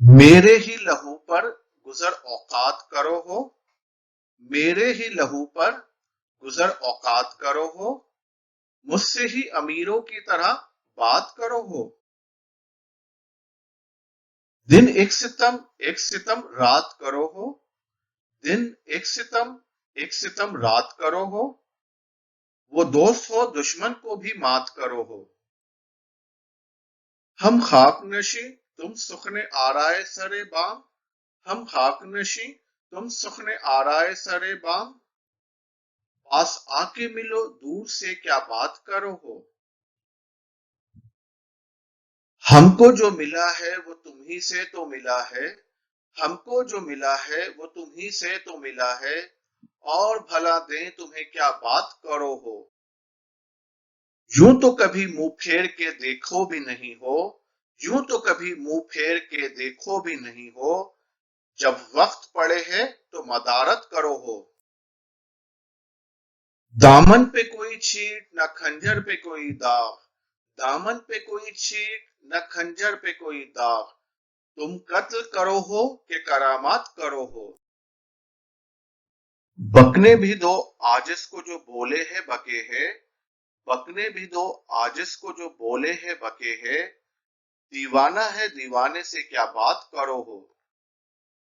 मेरे ही लहू पर गुजर औकात करो हो, मेरे ही लहू पर गुजर औकात करो हो, मुझसे ही अमीरों की तरह बात करो हो। दिन एक सितम रात करो हो, दिन एक सितम रात करो हो, वो दोस्त हो दुश्मन को भी मात करो हो। हम खाक नशी तुम सुखने आराए सरे बाम, हम खाक नशी तुम सुखने आराए सरे बाम, पास आके मिलो दूर से क्या बात करो हो। हमको जो मिला है वो तुम ही से तो मिला है, हमको जो मिला है वो तुम ही से तो मिला है, और भला दें तुम्हें क्या बात करो हो। यूं तो कभी मुंह फेर के देखो भी नहीं हो, यूं तो कभी मुंह फेर के देखो भी नहीं हो, जब वक्त पड़े है तो मदारत करो हो। दामन पे कोई छीट न खंजर पे कोई दाग, दामन पे कोई छीट न खंजर पे कोई दाग, तुम कत्ल करो हो कि करामात करो हो। बकने भी दो आजिज को जो बोले है बके है, बकने भी दो आजिज को जो बोले है बके है, दीवाना है दीवाने से क्या बात करो हो।